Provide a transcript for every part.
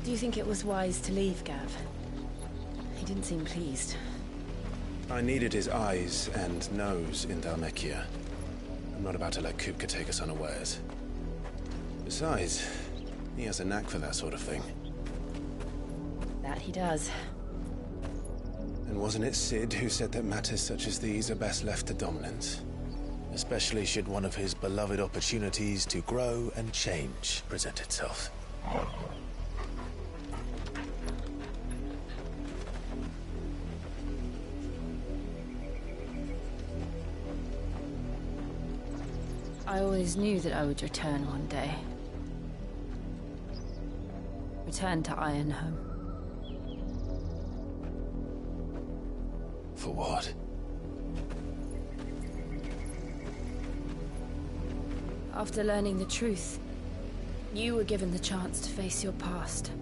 Do you think it was wise to leave, Gav? He didn't seem pleased. I needed his eyes and nose in Dhalmekia. I'm not about to let Kupka take us unawares. Besides, he has a knack for that sort of thing. That he does. And wasn't it Sid who said that matters such as these are best left to dominance? Especially should one of his beloved opportunities to grow and change present itself. I always knew that I would return one day. Return to Ironhome. For what? After learning the truth, you were given the chance to face your past.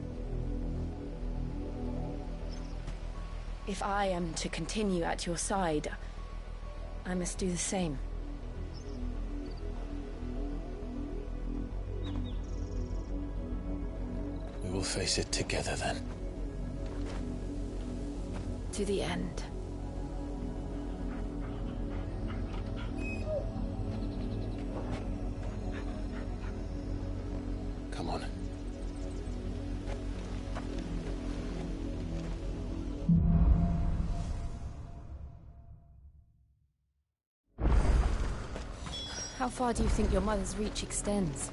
If I am to continue at your side, I must do the same. We will face it together then. To the end. Come on. How far do you think your mother's reach extends?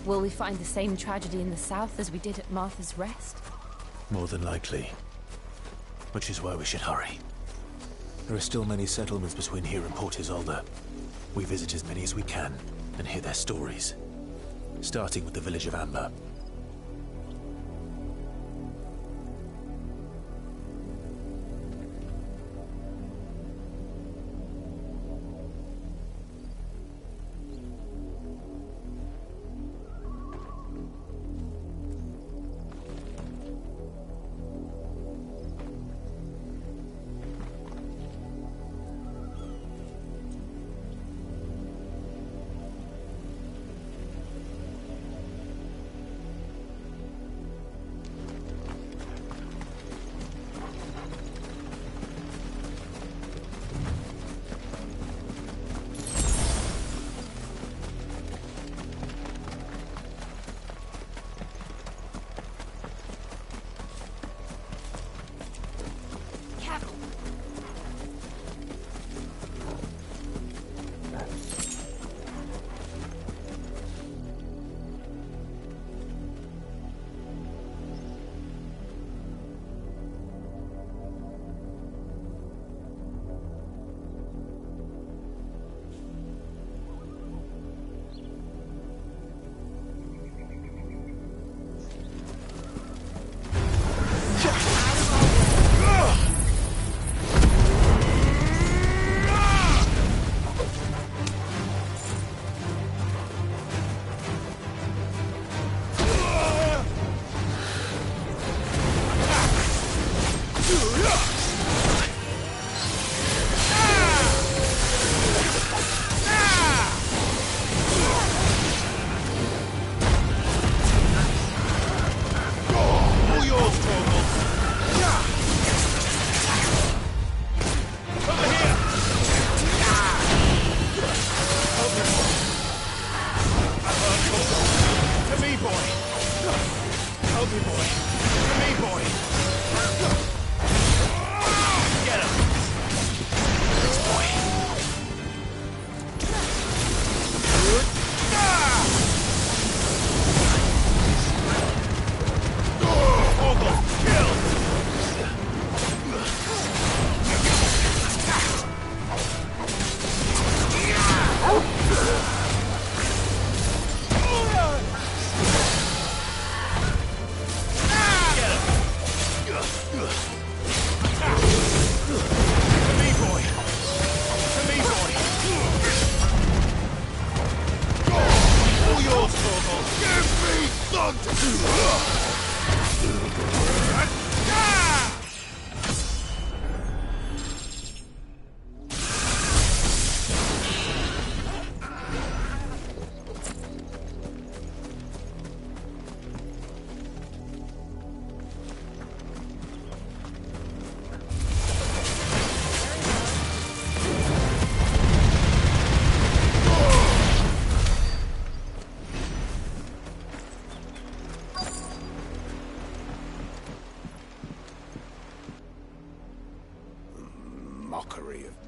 Will we find the same tragedy in the south as we did at Martha's Rest? More than likely. Which is why we should hurry. There are still many settlements between here and Port Isolde. We visit as many as we can and hear their stories. Starting with the village of Amber.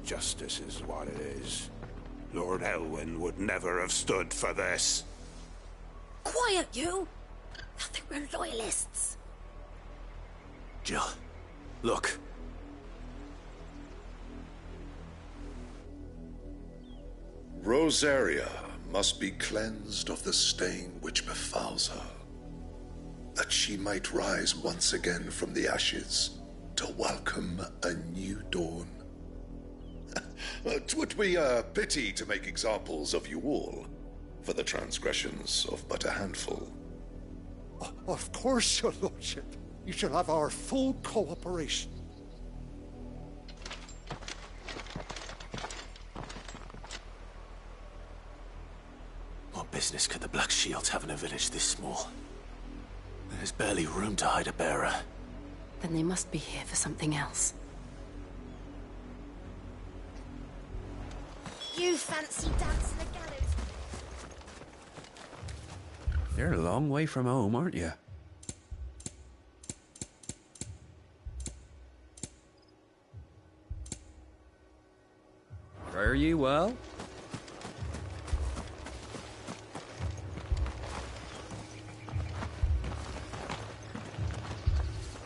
justice is what it is. Lord Elwyn would never have stood for this. Quiet, you! I think we're loyalists. Jill, look. Rosaria must be cleansed of the stain which befouls her, that she might rise once again from the ashes to welcome a new dawn. 'Twould be a pity to make examples of you all, for the transgressions of but a handful. Of course, your lordship. You shall have our full cooperation. What business could the Black Shields have in a village this small? There's barely room to hide a bearer. Then they must be here for something else. You fancy dancing the gallows? You're a long way from home, aren't you? Fare ye well?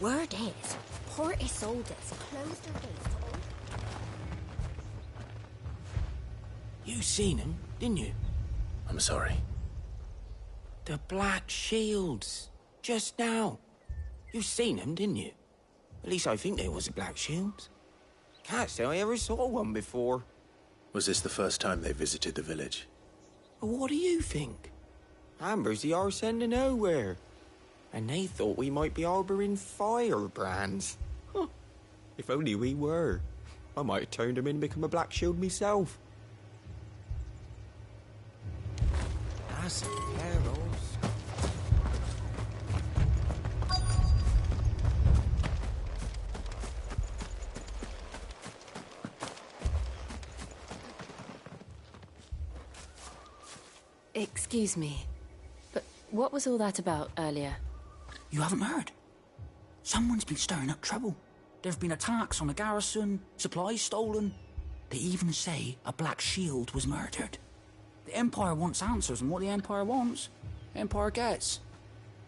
Word is, Port Isolde's closed her gates to all... You seen him, didn't you? I'm sorry. The Black Shields. Just now. You seen them, didn't you? At least I think there was a Black Shields. Can't say I ever saw one before. Was this the first time they visited the village? But what do you think? Amber's the arse end of nowhere. And they thought we might be harbouring firebrands. Huh. If only we were. I might have turned them in and become a Black Shield myself. That's perils. Excuse me, but what was all that about earlier? You haven't heard? Someone's been stirring up trouble. There have been attacks on the garrison, supplies stolen. They even say a Black Shield was murdered. The Empire wants answers, and what the Empire wants, Empire gets.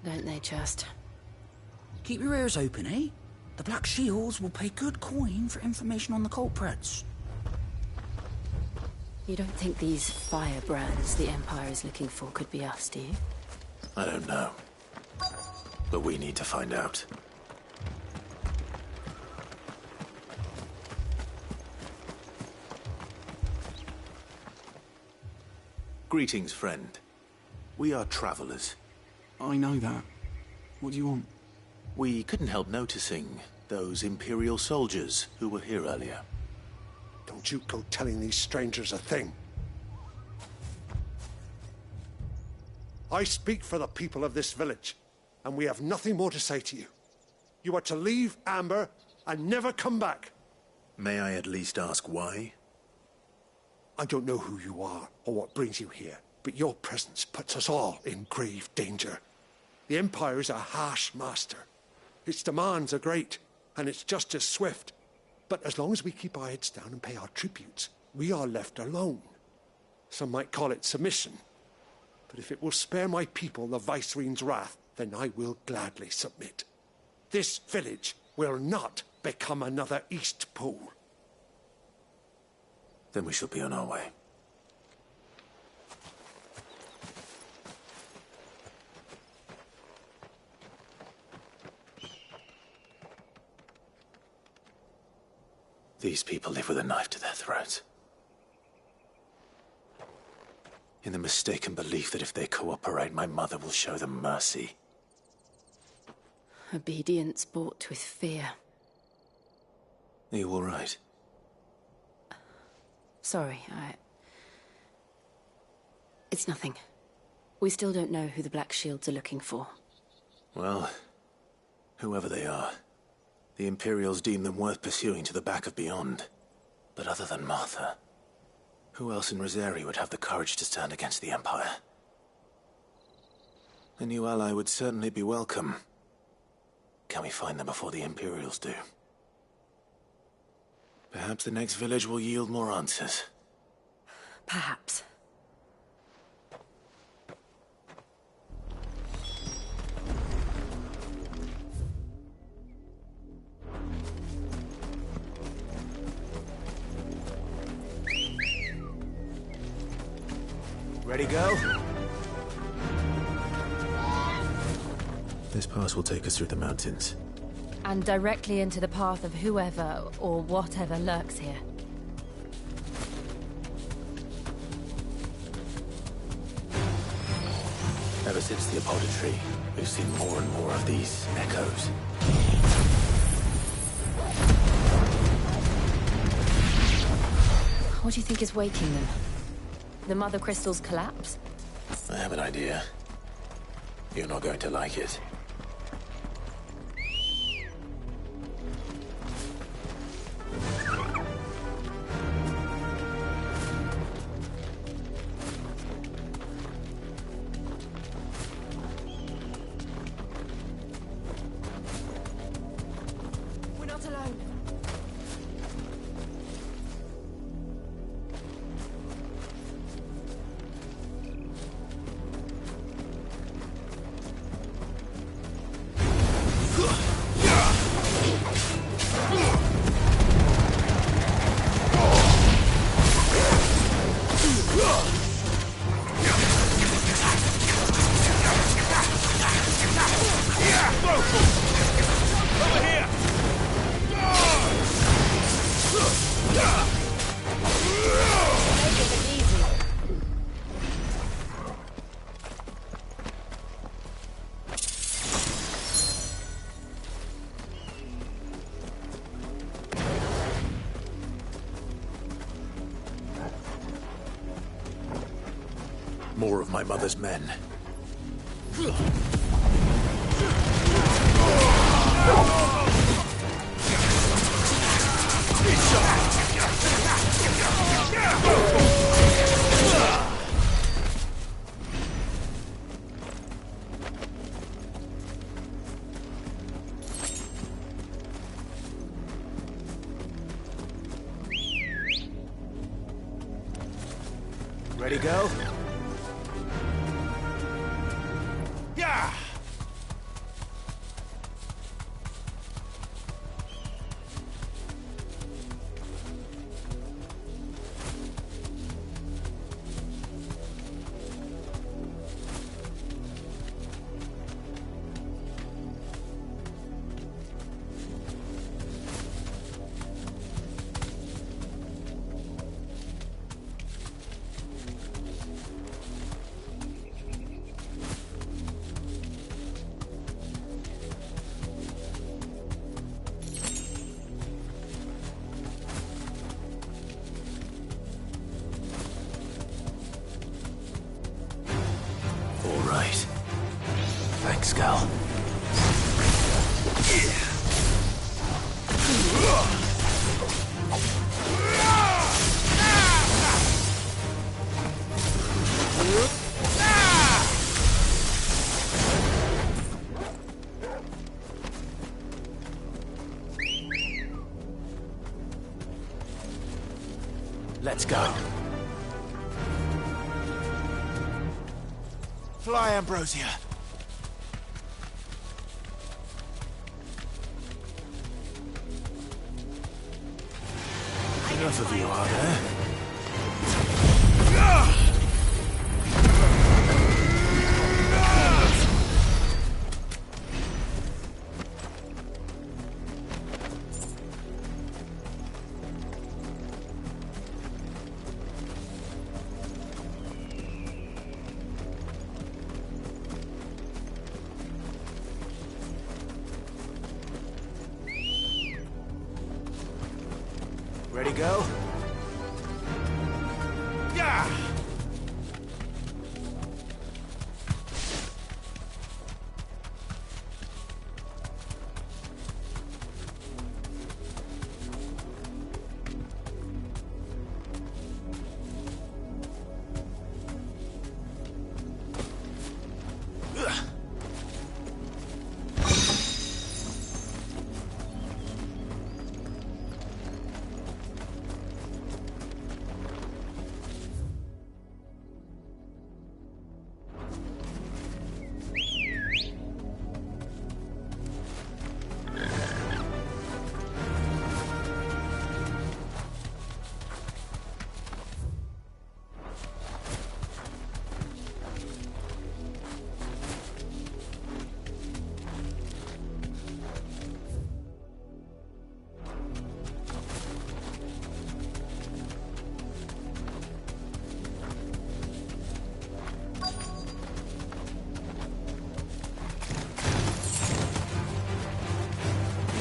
Don't they just? Keep your ears open, eh? The Black Shields will pay good coin for information on the culprits. You don't think these firebrands the Empire is looking for could be us, do you? I don't know. But we need to find out. Greetings, friend. We are travelers. I know that. What do you want? We couldn't help noticing those Imperial soldiers who were here earlier. Don't you go telling these strangers a thing. I speak for the people of this village, and we have nothing more to say to you. You are to leave Amber and never come back. May I at least ask why? I don't know who you are or what brings you here, but your presence puts us all in grave danger. The Empire is a harsh master. Its demands are great, and its justice swift. But as long as we keep our heads down and pay our tributes, we are left alone. Some might call it submission. But if it will spare my people the Viceroy's wrath, then I will gladly submit. This village will not become another Eastpool. Then we shall be on our way. These people live with a knife to their throats. In the mistaken belief that if they cooperate, my mother will show them mercy. Obedience bought with fear. Are you all right? Sorry, It's nothing. We still don't know who the Black Shields are looking for. Well, whoever they are, the Imperials deem them worth pursuing to the back of beyond. But other than Martha, who else in Rosaria would have the courage to stand against the Empire? A new ally would certainly be welcome. Can we find them before the Imperials do? Perhaps the next village will yield more answers. Perhaps. Ready, go? This pass will take us through the mountains. And directly into the path of whoever or whatever lurks here. Ever since the apodatory, we've seen more and more of these echoes. What do you think is waking them? The Mother Crystal's collapse? I have an idea. You're not going to like it. We're not alone. More of my mother's men. Ready, go? Yeah! Thanks, Gal. Let's go. Fly, Ambrosia. Enough of you, are there? Ready, go? Yeah!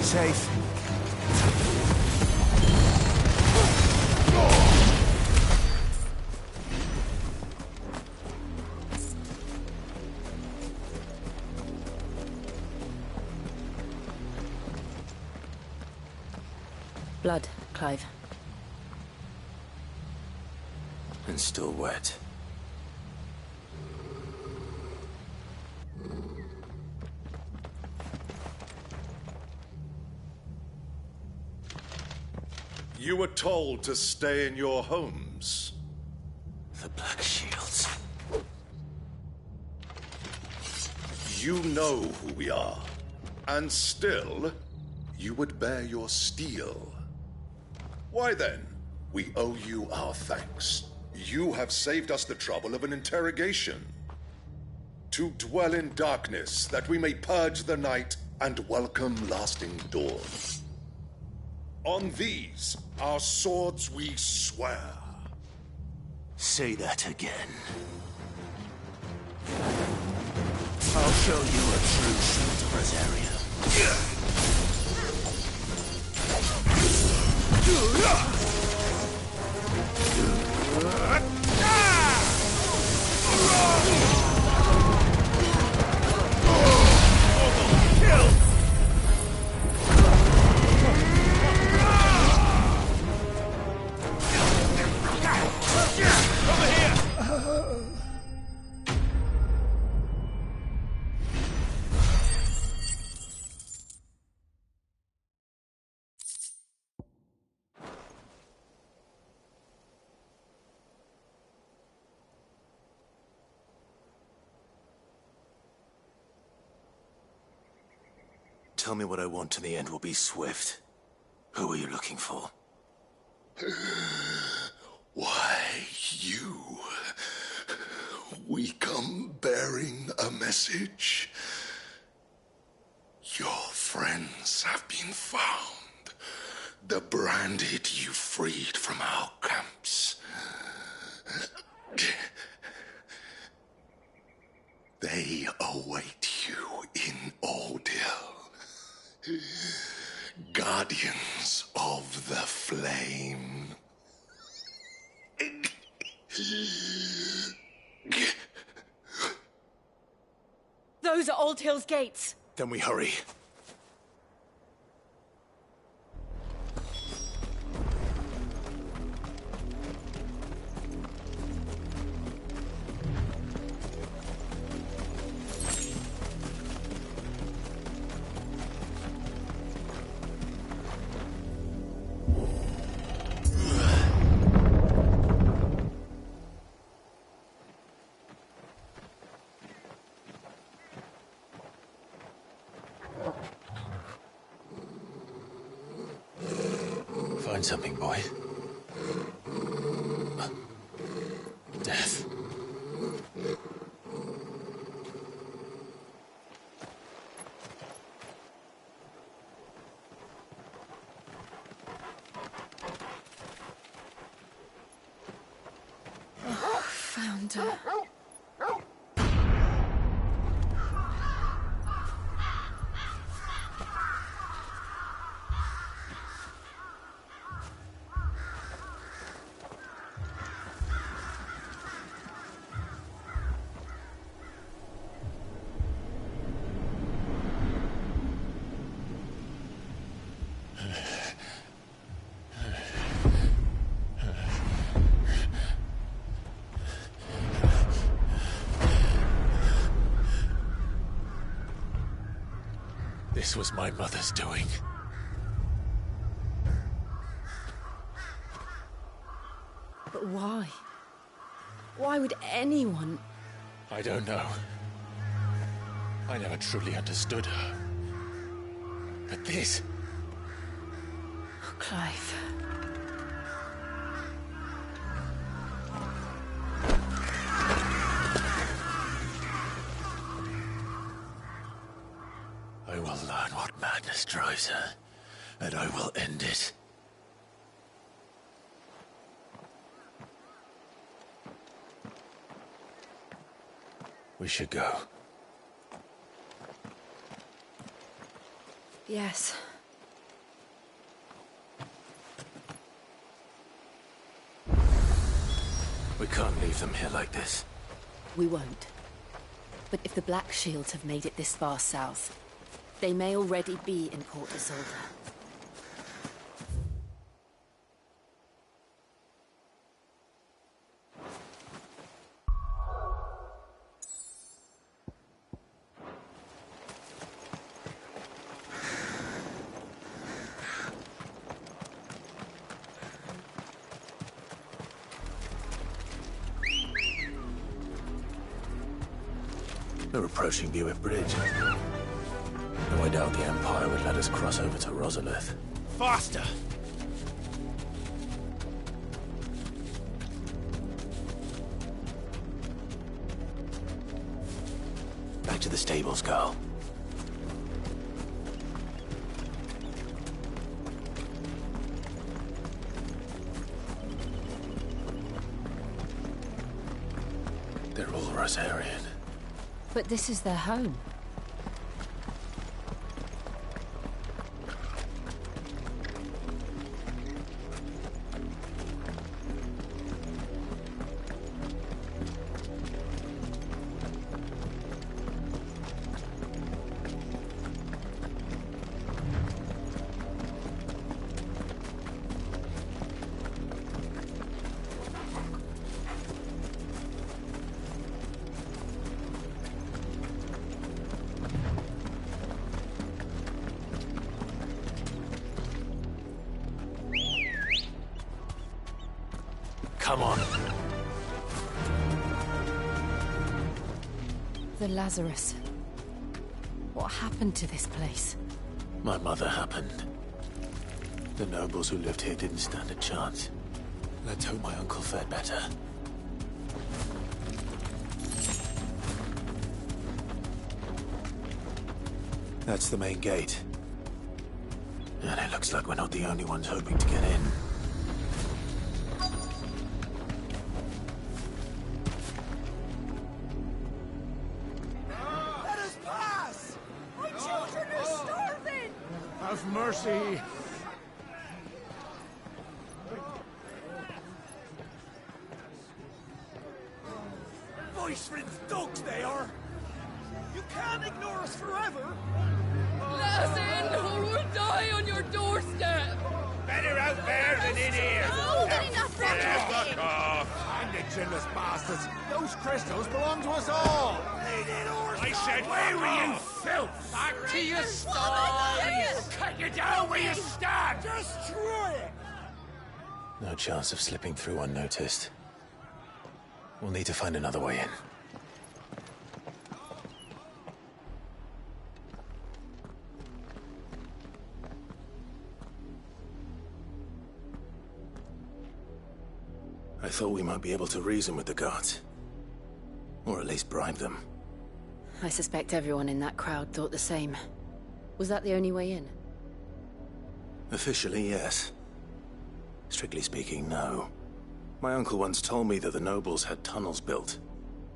Safe. Blood, Clive. And still wet. You were told to stay in your homes. The Black Shields. You know who we are. And still, you would bear your steel. Why then, we owe you our thanks. You have saved us the trouble of an interrogation. To dwell in darkness, that we may purge the night and welcome lasting dawn. On these, our swords we swear. Say that again. I'll show you a true Shield area. Tell me what I want and the end will be swift. Who are you looking for? Why, you. We come bearing a message. Your friends have been found. The branded you freed from our camps. They await you in Ordeal. Guardians of the Flame. Those are Old Hill's gates. Then we hurry. Find something, boy. Death. Found her. This was my mother's doing. But why? Why would anyone... I don't know. I never truly understood her. But this... Oh, Clive. I will learn what madness drives her, and I will end it. We should go. Yes. can't leave them here like this. We won't. But if the Black Shields have made it this far south, they may already be in Port Isolde. We're approaching Buick Bridge. Though I doubt the Empire would let us cross over to Rosalith. Faster! Back to the stables, Carl. They're all Rosarian. But this is their home. Come on. The Lazarus. What happened to this place? My mother happened. The nobles who lived here didn't stand a chance. Let's hope my uncle fared better. That's the main gate. And it looks like we're not the only ones hoping to get in. Let us pass! My children are starving! Have mercy! Voice-ridden dogs they are! You can't ignore us forever! Let us in, or we'll die on your doorstep! Better out there than in here! Oh, good enough for Fuck off! And the chinless bastards! Those crystals belong to us all! I said, where were you, filth? Back to your sties! Cut you down where you stand! Destroy it! No chance of slipping through unnoticed. We'll need to find another way in. I thought we might be able to reason with the guards. Or at least bribe them. I suspect everyone in that crowd thought the same. Was that the only way in? Officially, yes. Strictly speaking, no. My uncle once told me that the nobles had tunnels built,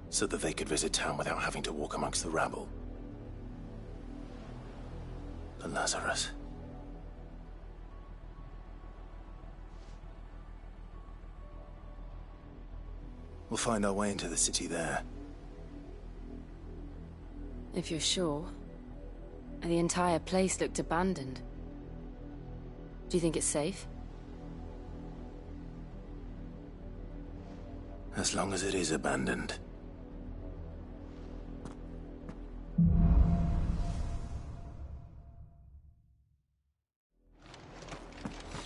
so that they could visit town without having to walk amongst the rabble. The Lazarus. We'll find our way into the city there. If you're sure. The entire place looked abandoned. Do you think it's safe? As long as it is abandoned.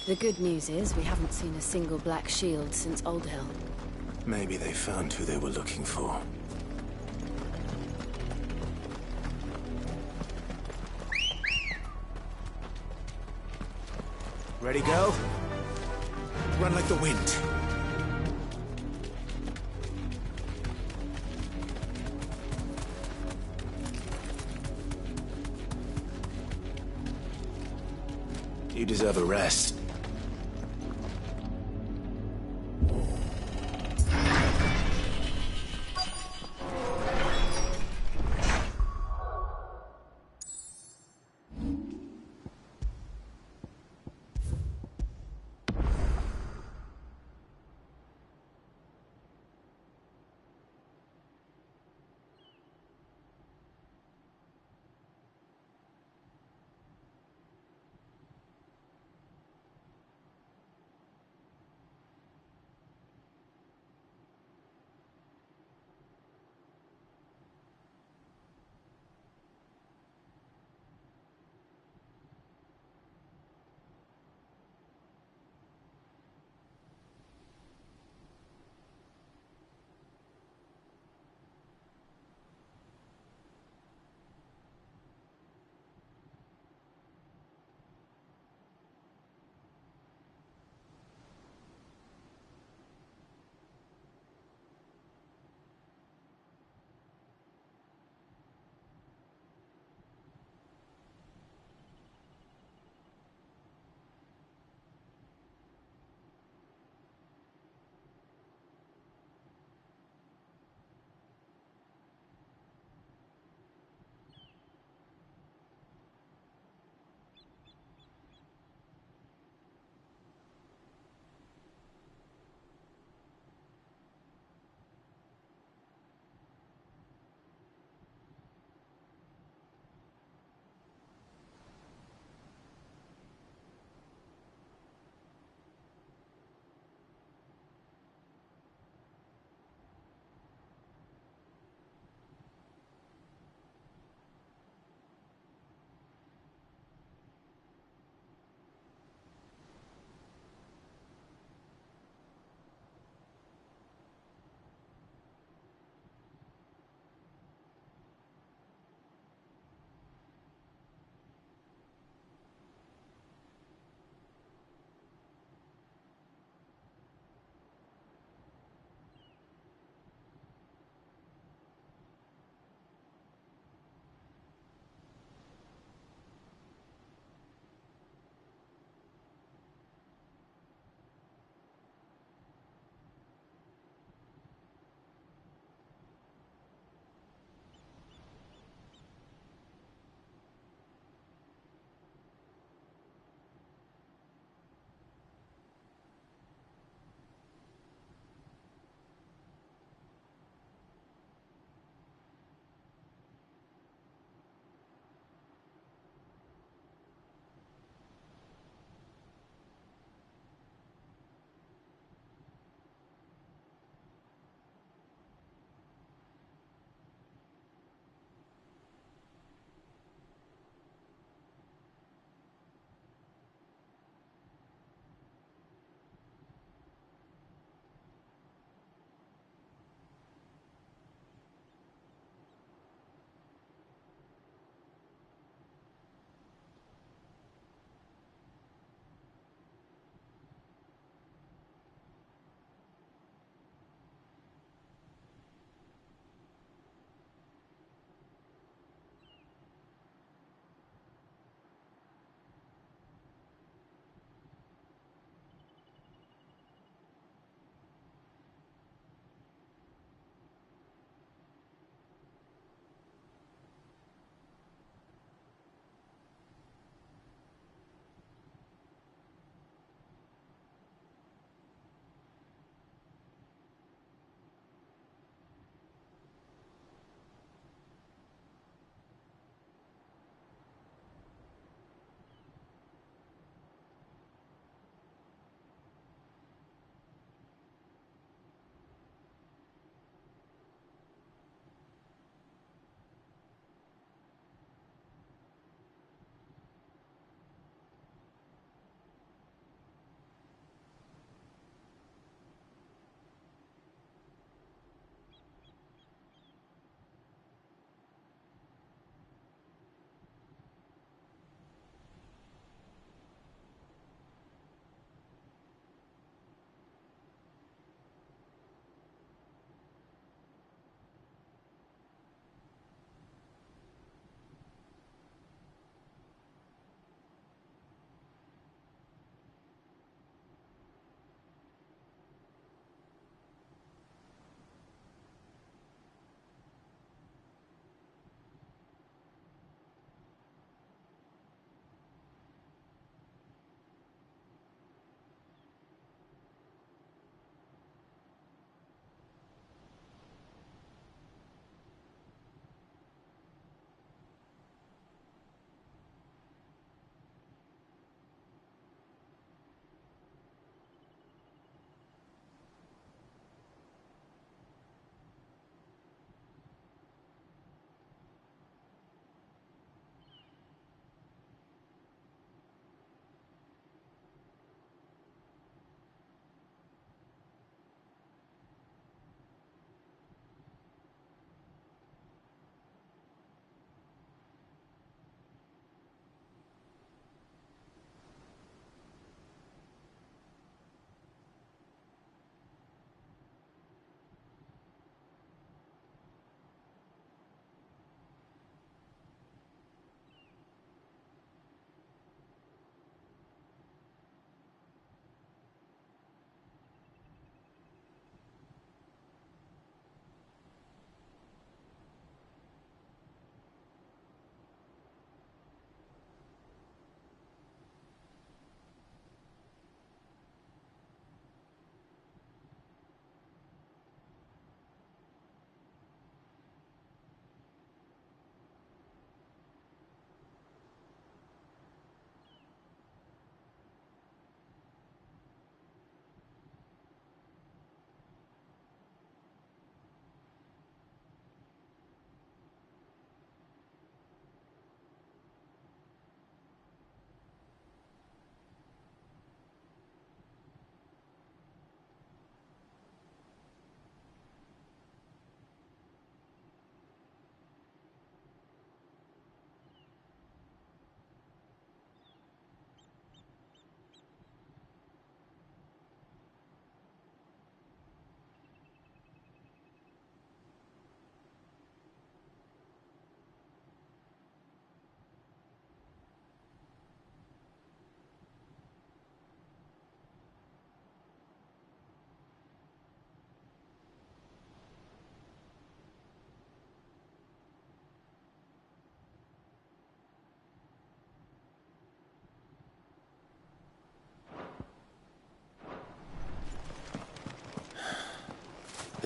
The good news is we haven't seen a single black shield since Old Hill. Maybe they found who they were looking for. Ready, go? Run like the wind. You deserve a rest.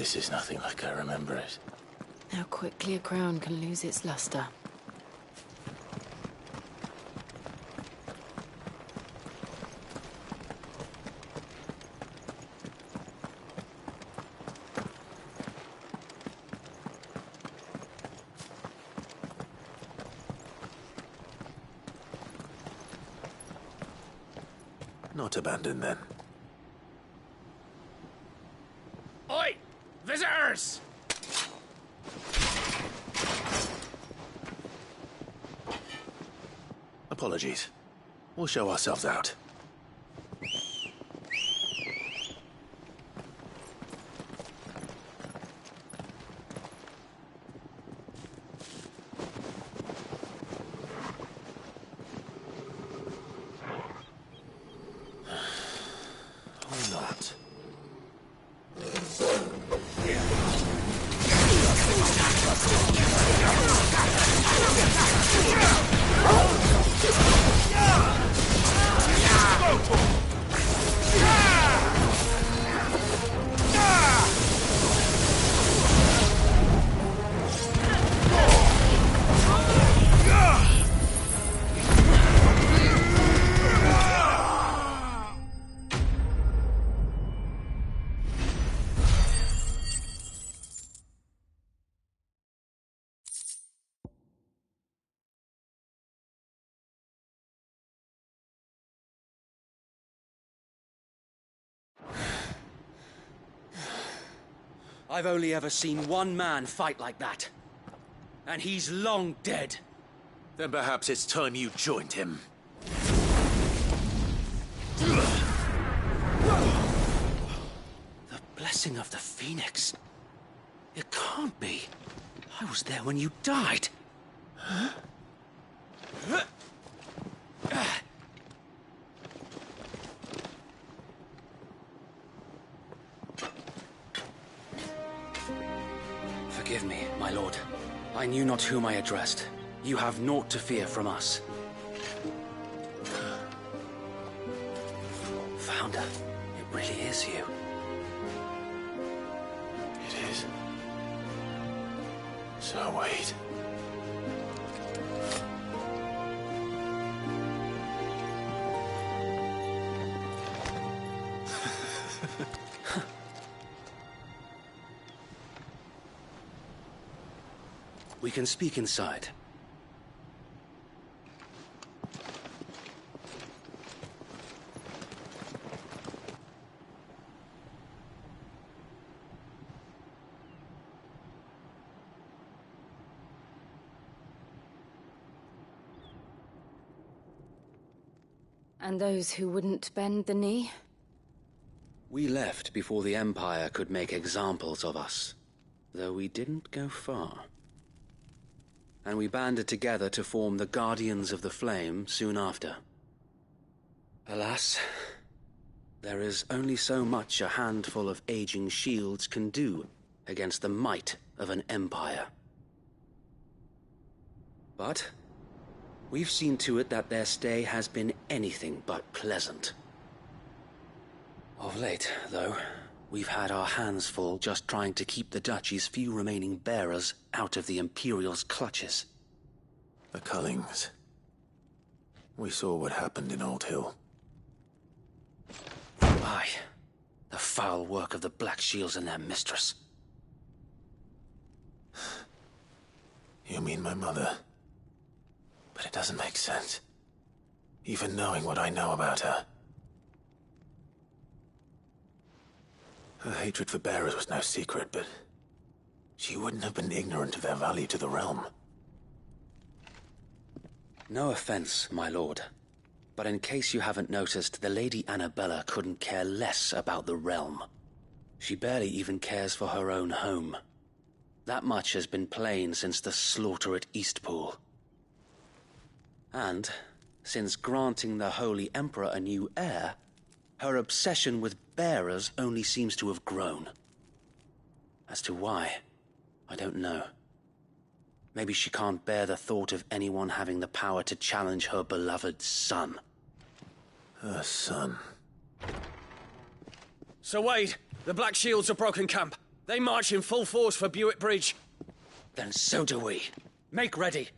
This is nothing like I remember it. How quickly a crown can lose its luster. Not abandoned, then. Oi! Visitors! Apologies. We'll show ourselves out. Or not. I've only ever seen one man fight like that. And he's long dead. Then perhaps it's time you joined him. The blessing of the Phoenix. It can't be. I was there when you died. Forgive me, my lord. I knew not whom I addressed. You have naught to fear from us. Founder, it really is you. It is. So wait. We can speak inside. And those who wouldn't bend the knee? We left before the Empire could make examples of us, though we didn't go far. And we banded together to form the Guardians of the Flame soon after. Alas, there is only so much a handful of aging shields can do against the might of an empire. But we've seen to it that their stay has been anything but pleasant. Of late, though, we've had our hands full just trying to keep the Duchy's few remaining bearers out of the Imperial's clutches. The Cullings. We saw what happened in Old Hill. Aye. The foul work of the Black Shields and their mistress. You mean my mother? But it doesn't make sense. Even knowing what I know about her. Her hatred for bearers was no secret, but she wouldn't have been ignorant of their value to the realm. No offense, my lord, but in case you haven't noticed, the Lady Annabella couldn't care less about the realm. She barely even cares for her own home. That much has been plain since the slaughter at Eastpool. And, since granting the Holy Emperor a new heir, her obsession with bearers only seems to have grown. As to why, I don't know. Maybe she can't bear the thought of anyone having the power to challenge her beloved son. Her son. Sir Wade, the Black Shields have broken camp. They march in full force for Buick Bridge. Then so do we. Make ready.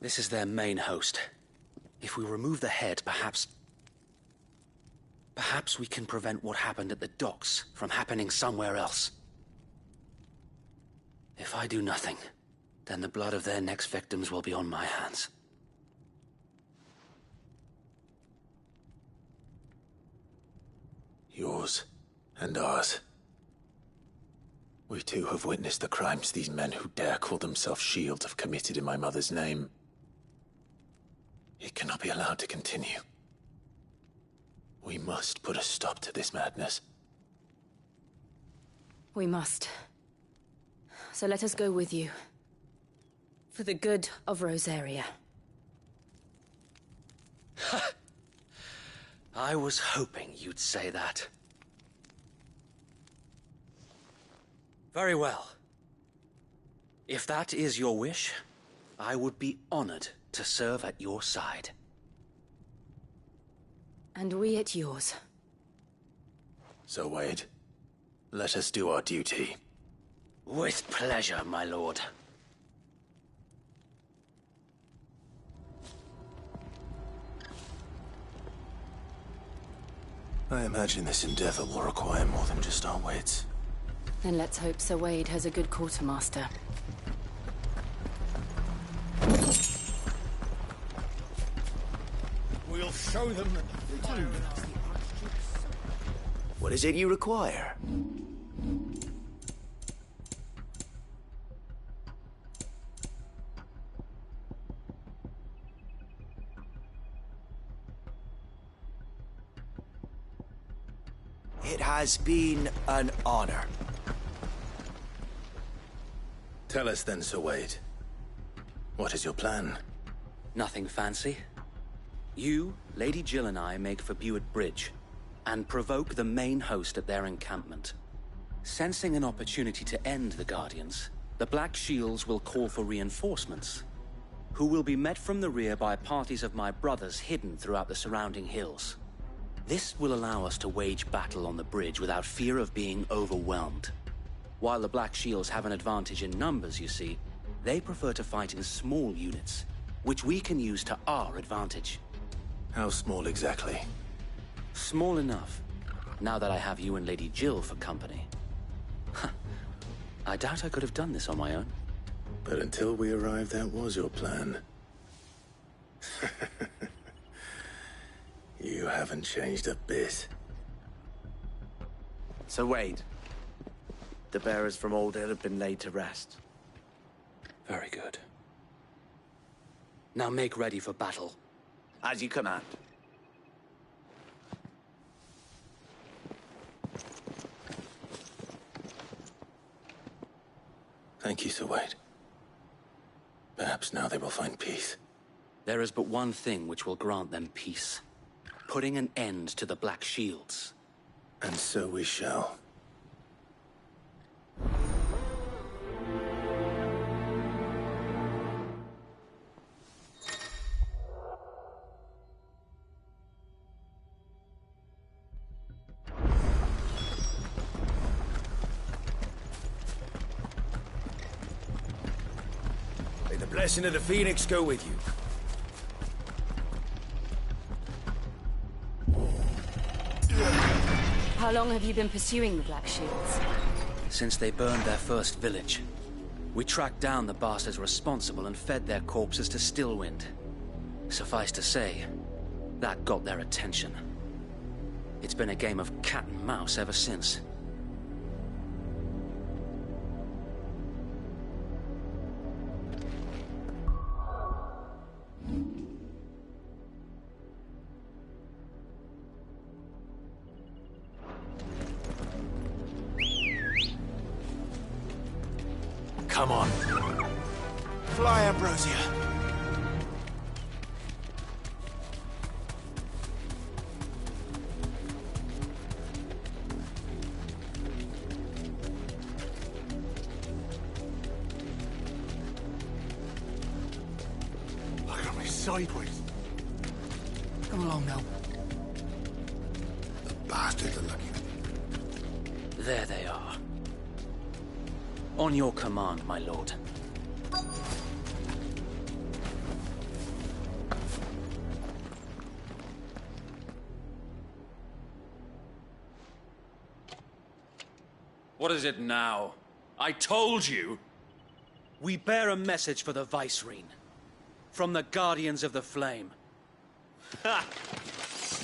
This is their main host. If we remove the head, perhaps we can prevent what happened at the docks from happening somewhere else. If I do nothing, then the blood of their next victims will be on my hands. Yours and ours. We too have witnessed the crimes these men who dare call themselves shields have committed in my mother's name. It cannot be allowed to continue. We must put a stop to this madness. We must. So let us go with you. For the good of Rosaria. I was hoping you'd say that. Very well. If that is your wish, I would be honored to serve at your side. And we at yours. So, Wade, let us do our duty. With pleasure, my lord. I imagine this endeavor will require more than just our wits. Then let's hope Sir Wade has a good quartermaster. We'll show them that the fire... What is it you require? It has been an honor. Tell us then, Sir Wade. What is your plan? Nothing fancy. You, Lady Jill and I make for Buick Bridge, and provoke the main host at their encampment. Sensing an opportunity to end the Guardians, the Black Shields will call for reinforcements, who will be met from the rear by parties of my brothers hidden throughout the surrounding hills. This will allow us to wage battle on the bridge without fear of being overwhelmed. While the Black Shields have an advantage in numbers, you see, they prefer to fight in small units, which we can use to our advantage. How small exactly? Small enough, now that I have you and Lady Jill for company. I doubt I could have done this on my own. But until we arrived, that was your plan. You haven't changed a bit. So Wade, the bearers from Old Hill have been laid to rest. Very good. Now make ready for battle. As you command. Thank you, Sir Wade. Perhaps now they will find peace. There is but one thing which will grant them peace. Putting an end to the Black Shields. And so we shall. May the blessing of the Phoenix go with you. How long have you been pursuing the Black Shields? Since they burned their first village. We tracked down the bastards responsible and fed their corpses to Stillwind. Suffice to say, that got their attention. It's been a game of cat and mouse ever since. Come on. Fly, Ambrosia. Look at me sideways. Come along now. The bastards are lucky. There they are. On your command, my lord. What is it now? I told you! We bear a message for the Vicereine. From the Guardians of the Flame. Ha!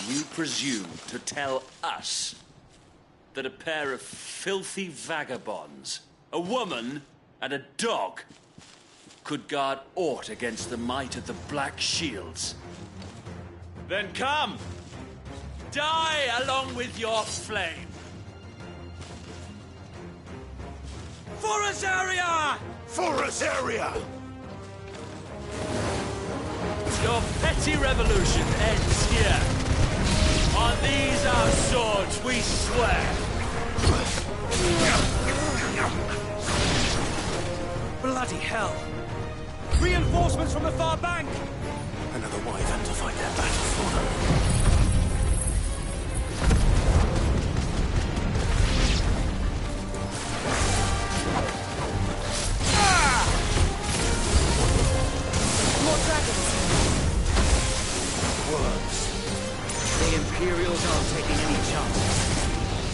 You presume to tell us that a pair of filthy vagabonds, a woman and a dog, could guard aught against the might of the Black Shields? Then come! Die along with your flame! For Azaria! For Azaria! Your petty revolution ends here. On these our swords we swear. Bloody hell! Reinforcements from the far bank! Another wyvern to fight their battle for them. More dragons! Worms. The Imperials aren't taking any chances.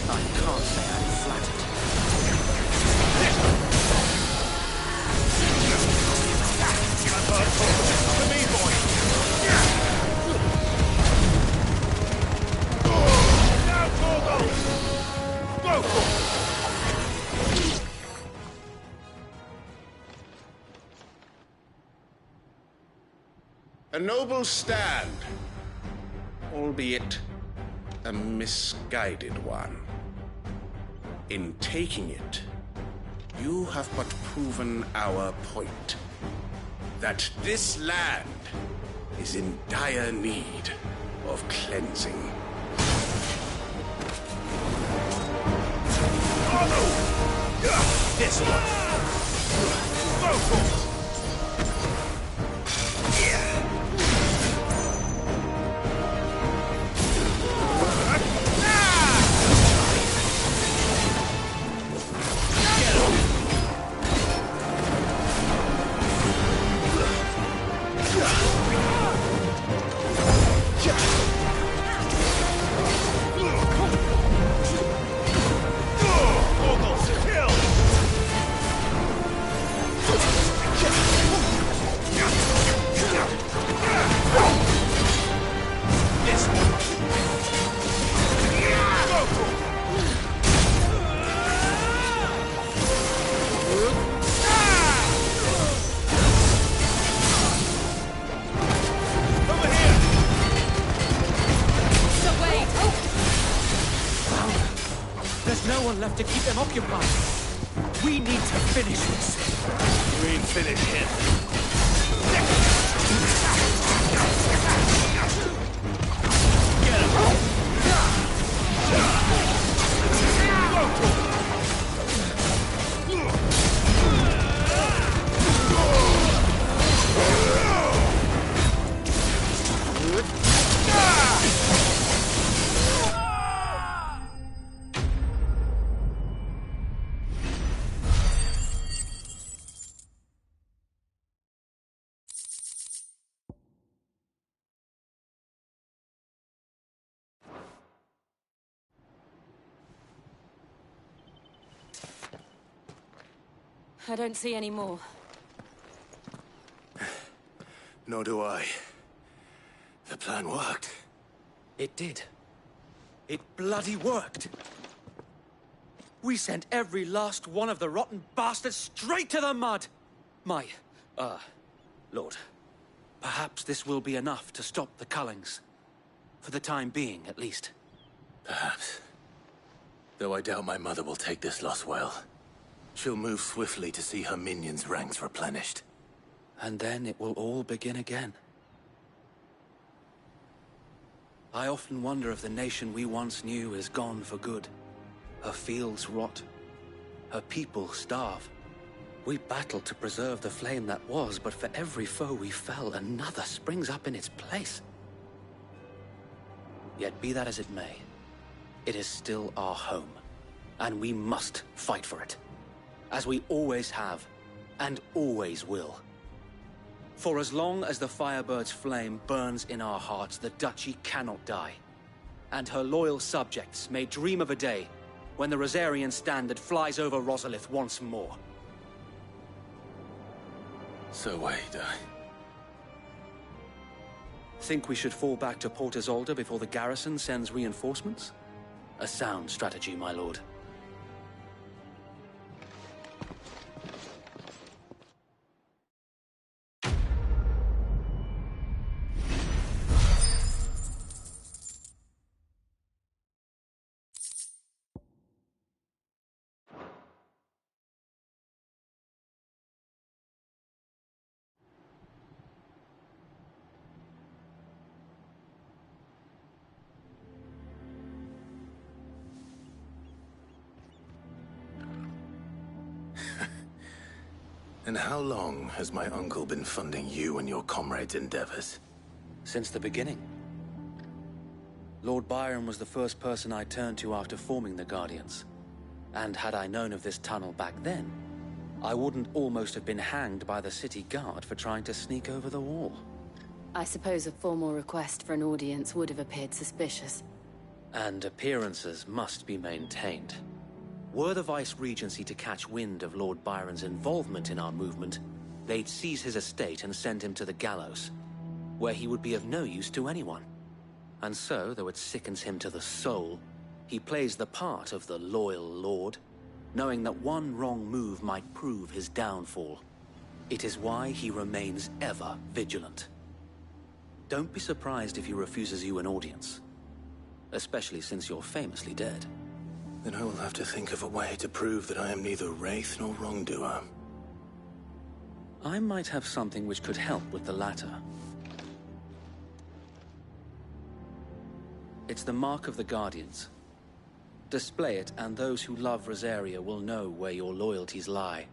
I can't say I'm flattered. To me, boy! Now, Torgo! Go for it! A noble stand, albeit a misguided one. In taking it, you have but proven our point. That this land is in dire need of cleansing. This one! Go for it! Left to keep them occupied. We need to finish this. You ain't finished him. Get him! I don't see any more. Nor do I. The plan worked. It did. It bloody worked. We sent every last one of the rotten bastards straight to the mud! My, Lord, perhaps this will be enough to stop the Cullings. For the time being, at least. Perhaps. Though I doubt my mother will take this loss well. She'll move swiftly to see her minions' ranks replenished. And then it will all begin again. I often wonder if the nation we once knew is gone for good. Her fields rot. Her people starve. We battled to preserve the flame that was, but for every foe we fell, another springs up in its place. Yet be that as it may, it is still our home, and we must fight for it, as we always have, and always will. For as long as the Firebird's flame burns in our hearts, the Duchy cannot die, and her loyal subjects may dream of a day when the Rosarian standard flies over Rosalith once more. So wait, Think we should fall back to Port Isolde before the garrison sends reinforcements? A sound strategy, my lord. And how long has my uncle been funding you and your comrades' endeavors? Since the beginning. Lord Byron was the first person I turned to after forming the Guardians. And had I known of this tunnel back then, I wouldn't almost have been hanged by the city guard for trying to sneak over the wall. I suppose a formal request for an audience would have appeared suspicious. And appearances must be maintained. Were the Vice-Regency to catch wind of Lord Byron's involvement in our movement, they'd seize his estate and send him to the gallows, where he would be of no use to anyone. And so, though it sickens him to the soul, he plays the part of the loyal lord, knowing that one wrong move might prove his downfall. It is why he remains ever vigilant. Don't be surprised if he refuses you an audience, especially since you're famously dead. Then I will have to think of a way to prove that I am neither wraith nor wrongdoer. I might have something which could help with the latter. It's the mark of the Guardians. Display it, and those who love Rosaria will know where your loyalties lie.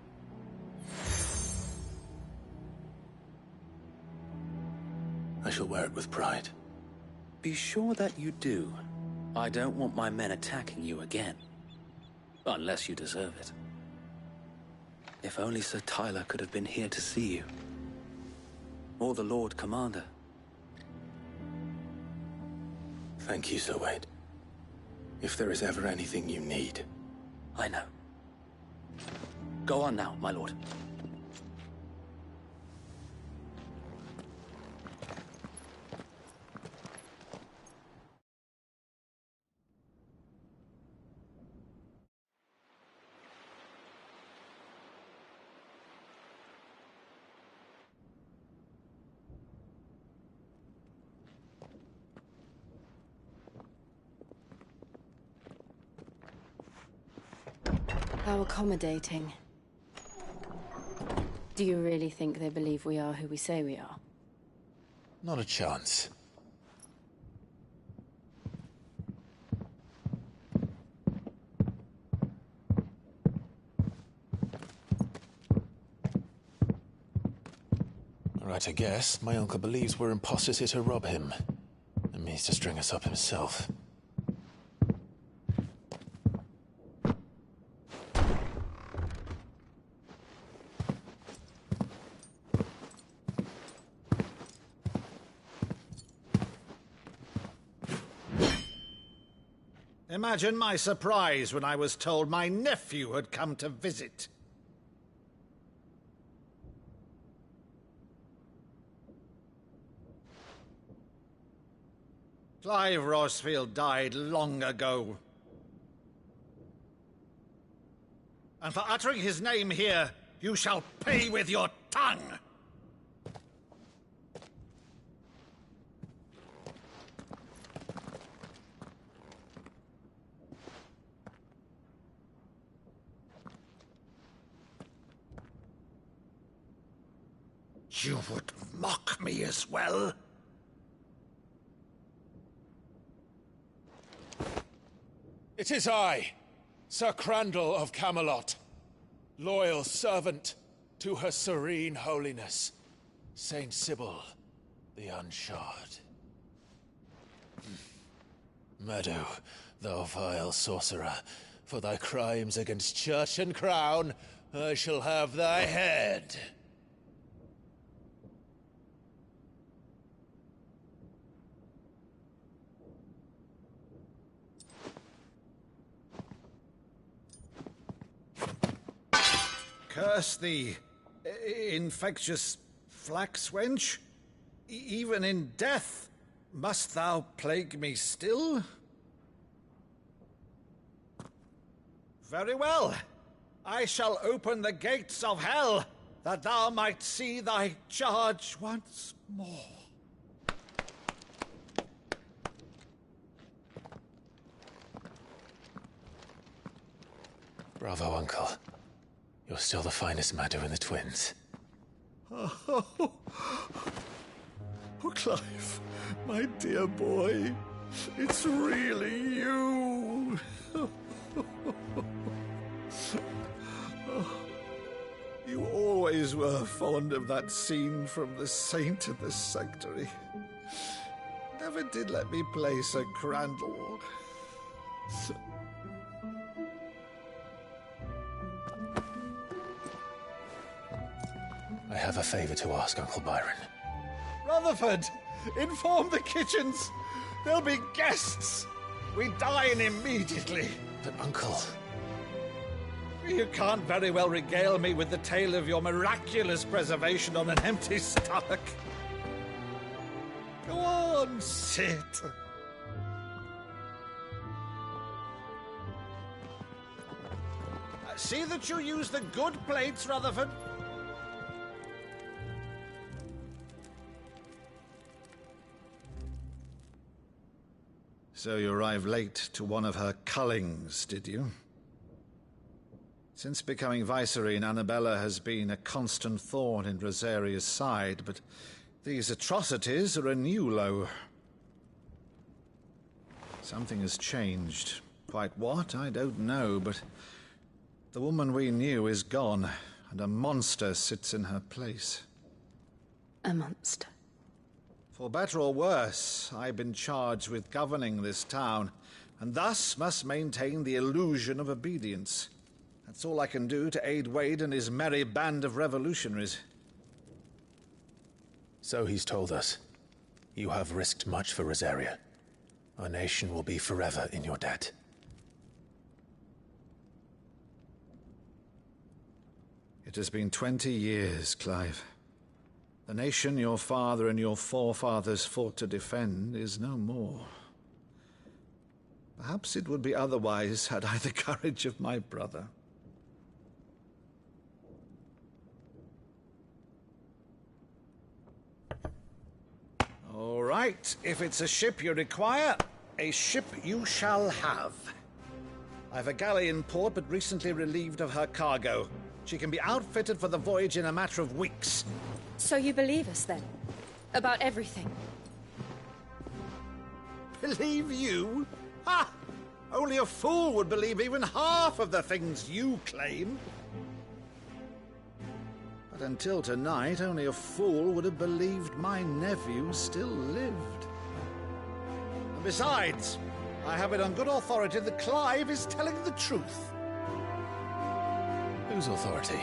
I shall wear it with pride. Be sure that you do. I don't want my men attacking you again. Unless you deserve it. If only Sir Tyler could have been here to see you. Or the Lord Commander. Thank you, Sir Wade. If there is ever anything you need. I know. Go on now, my lord. How accommodating. Do you really think they believe we are who we say we are? Not a chance. Right, I guess. My uncle believes we're imposters here to rob him. And means to string us up himself. Imagine my surprise when I was told my nephew had come to visit. Clive Rosfield died long ago. And for uttering his name here, you shall pay with your tongue! You would mock me as well? It is I, Sir Crandall of Camelot, loyal servant to Her Serene Holiness, Saint Sybil the Unshod. Meadow, thou vile sorcerer, for thy crimes against church and crown, I shall have thy head. Curse thee, infectious flax wench. Even in death, must thou plague me still? Very well. I shall open the gates of hell, that thou might see thy charge once more. Bravo, Uncle. You're still the finest Meadow in the twins. Oh, Clive, my dear boy, it's really you. You always were fond of that scene from The Saint in the Sanctuary. Never did let me play Sir Crandall. I have a favor to ask, Uncle Byron. Rutherford, inform the kitchens. There'll be guests. We dine immediately. But, Uncle... You can't very well regale me with the tale of your miraculous preservation on an empty stomach. Go on, sit. See that you use the good plates, Rutherford. So you arrived late to one of her cullings, did you? Since becoming Vicereine, Annabella has been a constant thorn in Rosaria's side, but these atrocities are a new low. Something has changed. Quite what, I don't know, but the woman we knew is gone, and a monster sits in her place. A monster? For better or worse, I've been charged with governing this town, and thus must maintain the illusion of obedience. That's all I can do to aid Wade and his merry band of revolutionaries. So he's told us. You have risked much for Rosaria. Our nation will be forever in your debt. It has been 20 years, Clive. The nation your father and your forefathers fought to defend is no more. Perhaps it would be otherwise had I the courage of my brother. All right, if it's a ship you require, a ship you shall have. I've a galley in port, but recently relieved of her cargo. She can be outfitted for the voyage in a matter of weeks. So you believe us, then? About everything? Believe you? Ha! Only a fool would believe even half of the things you claim. But until tonight, only a fool would have believed my nephew still lived. And besides, I have it on good authority that Clive is telling the truth. Whose authority?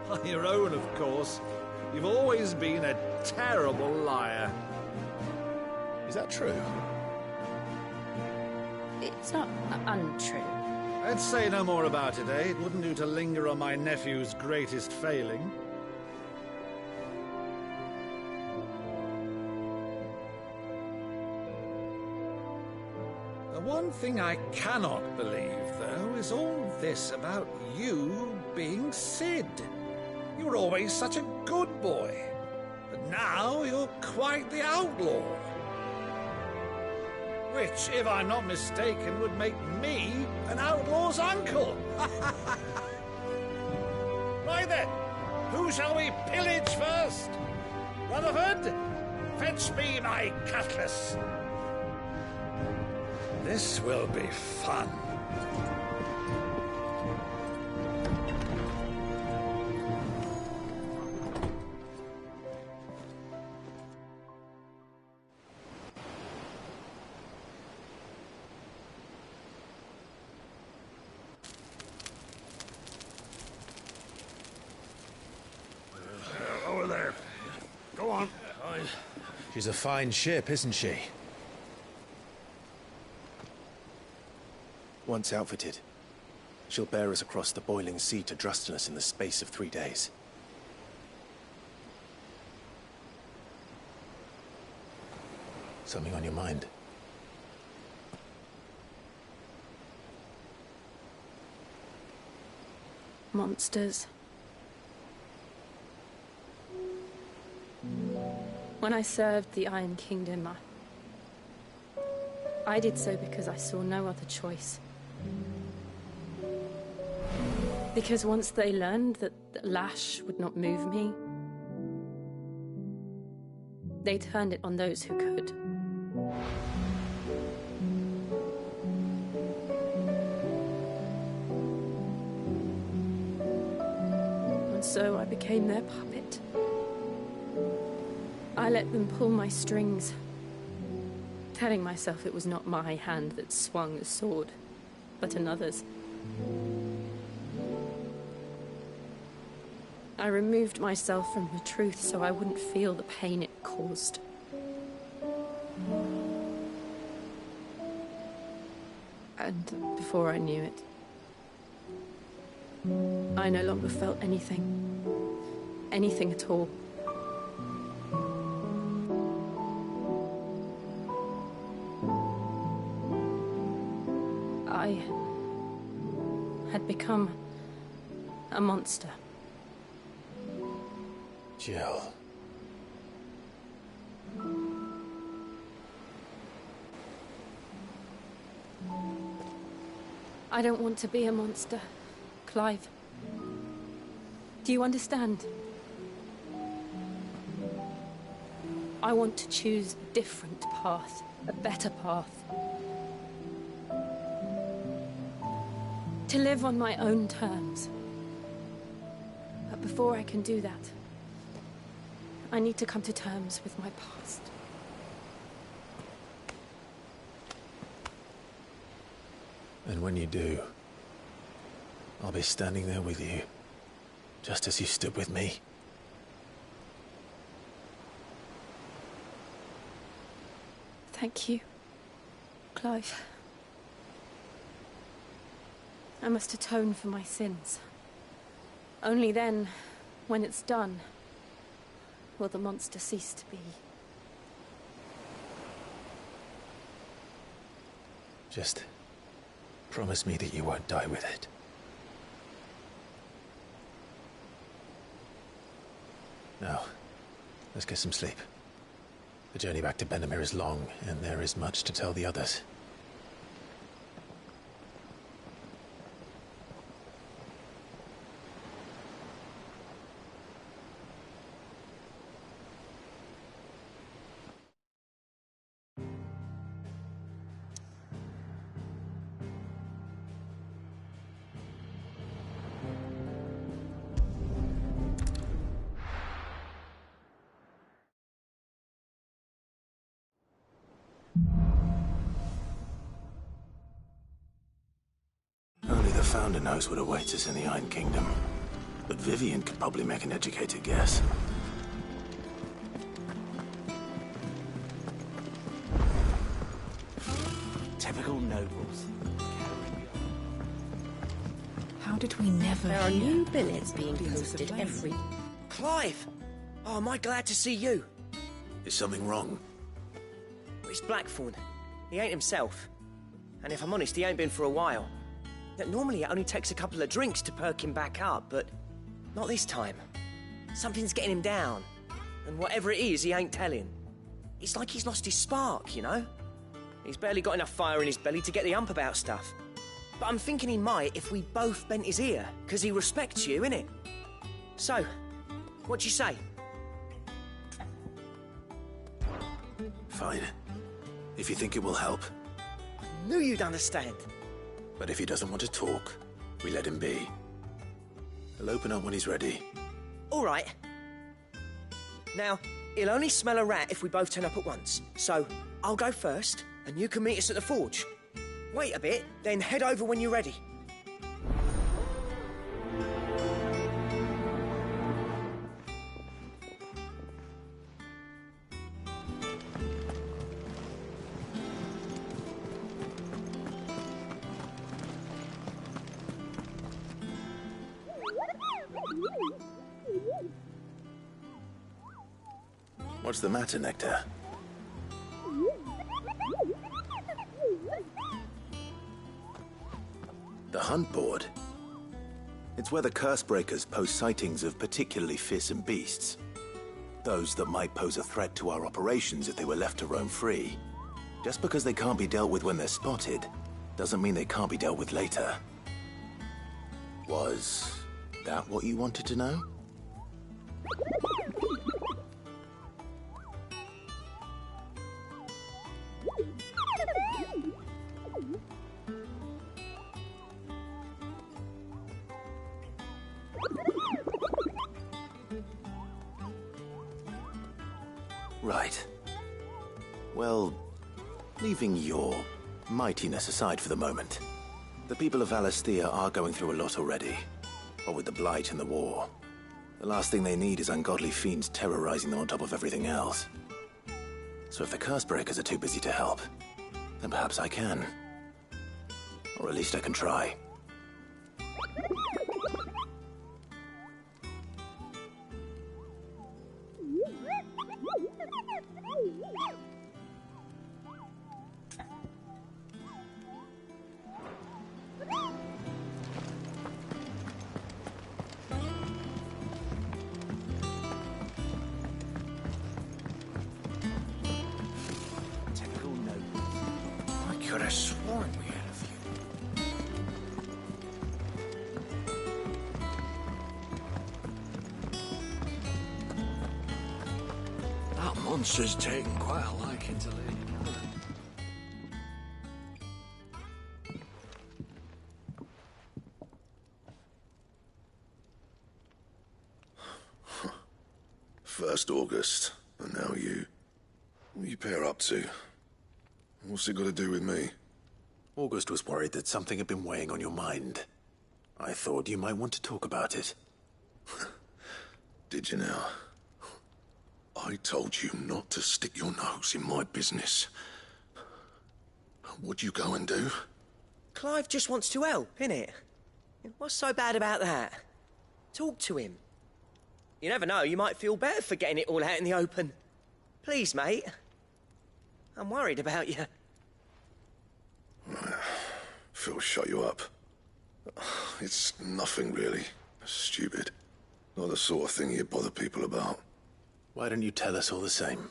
On your own, of course. You've always been a terrible liar. Is that true? It's not untrue. Let's say no more about it, eh? It wouldn't do to linger on my nephew's greatest failing. The one thing I cannot believe, though, is all this about you being Sid. You were always such a good boy, but now you're quite the outlaw. Which, if I'm not mistaken, would make me an outlaw's uncle. Right then, who shall we pillage first? Rutherford, fetch me my cutlass. This will be fun. She's a fine ship, isn't she? Once outfitted, she'll bear us across the boiling sea to Drustinus in the space of 3 days. Something on your mind? Monsters. When I served the Iron Kingdom, I did so because I saw no other choice. Because once they learned that the lash would not move me, they turned it on those who could. And so I became their puppet. I let them pull my strings, telling myself it was not my hand that swung the sword, but another's. I removed myself from the truth so I wouldn't feel the pain it caused. And before I knew it, I no longer felt anything. Anything at all. I had become a monster. Jill. I don't want to be a monster, Clive. Do you understand? I want to choose a different path, a better path. To live on my own terms. But before I can do that, I need to come to terms with my past. And when you do, I'll be standing there with you, just as you stood with me. Thank you, Clive. I must atone for my sins. Only then, when it's done, will the monster cease to be. Just promise me that you won't die with it. Now, let's get some sleep. The journey back to Benamir is long, and there is much to tell the others. Only the Founder knows what awaits us in the Iron Kingdom. But Vivian could probably make an educated guess. Typical nobles. How did we never There are hear new of billets being Guardians of posted the Flame? every... Clive! Oh, am I glad to see you? Is something wrong? It's Blackthorn. He ain't himself. And if I'm honest, he ain't been for a while. Normally it only takes a couple of drinks to perk him back up, but not this time. Something's getting him down. And whatever it is, he ain't telling. It's like he's lost his spark, you know? He's barely got enough fire in his belly to get the ump about stuff. But I'm thinking he might if we both bent his ear, because he respects you, innit? So, what do you say? Fine. If you think it will help. Knew you'd understand. But if he doesn't want to talk, we let him be. He'll open up when he's ready. All right. Now, he'll only smell a rat if we both turn up at once. So, I'll go first, and you can meet us at the forge. Wait a bit, then head over when you're ready. What's the matter, Nectar? The hunt board? It's where the Cursebreakers post sightings of particularly fearsome beasts. Those that might pose a threat to our operations if they were left to roam free. Just because they can't be dealt with when they're spotted, doesn't mean they can't be dealt with later. Was that what you wanted to know? Right. Well, leaving your mightiness aside for the moment, the people of Valisthea are going through a lot already. What with the Blight and the war, the last thing they need is ungodly fiends terrorizing them on top of everything else. So if the Cursebreakers are too busy to help, then perhaps I can. Or at least I can try. I could have sworn we had a few. That monster's taken quite a liking to Lady Karen. First August, and now you. What are you pair up to? What's it got to do with me? August was worried that something had been weighing on your mind. I thought you might want to talk about it. Did you now? I told you not to stick your nose in my business. What'd you go and do? Clive just wants to help, innit? What's so bad about that? Talk to him. You never know, you might feel better for getting it all out in the open. Please, mate. I'm worried about you. Phil shut you up. It's nothing really. Stupid. Not the sort of thing you bother people about. Why don't you tell us all the same?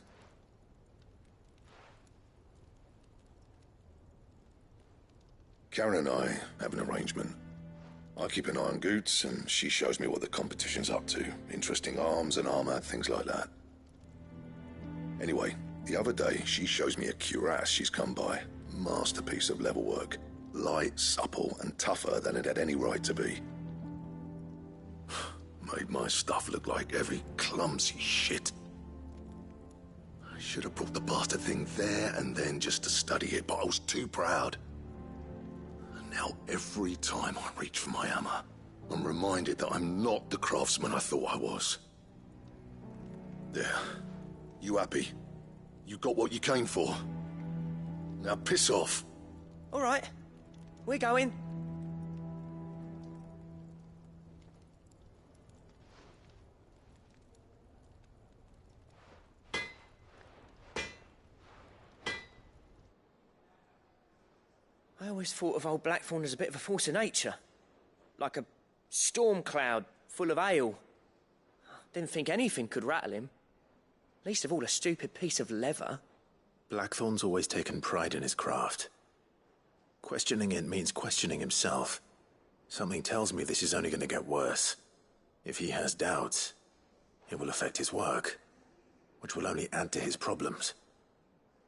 Karen and I have an arrangement. I keep an eye on Goots, and she shows me what the competition's up to. Interesting arms and armor, things like that. Anyway, the other day, she shows me a cuirass she's come by. Masterpiece of level work. Light, supple, and tougher than it had any right to be. Made my stuff look like heavy, clumsy shit. I should have brought the bastard thing there and then just to study it, but I was too proud. And now every time I reach for my hammer, I'm reminded that I'm not the craftsman I thought I was. There. You happy? You got what you came for? Now piss off. All right. We're going. I always thought of old Blackthorn as a bit of a force of nature. Like a storm cloud full of hail. Didn't think anything could rattle him. Least of all a stupid piece of leather. Blackthorn's always taken pride in his craft. Questioning it means questioning himself. Something tells me this is only going to get worse. If he has doubts, it will affect his work, which will only add to his problems.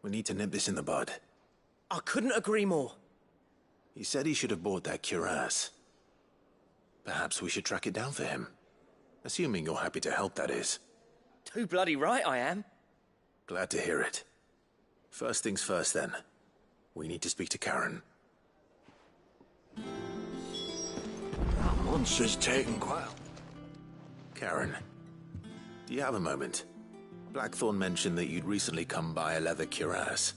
We need to nip this in the bud. I couldn't agree more. He said he should have bought that cuirass. Perhaps we should track it down for him. Assuming you're happy to help, that is. Too bloody right I am. Glad to hear it. First things first, then. We need to speak to Karen. That monster's taken quite. Karen, do you have a moment? Blackthorn mentioned that you'd recently come by a leather cuirass.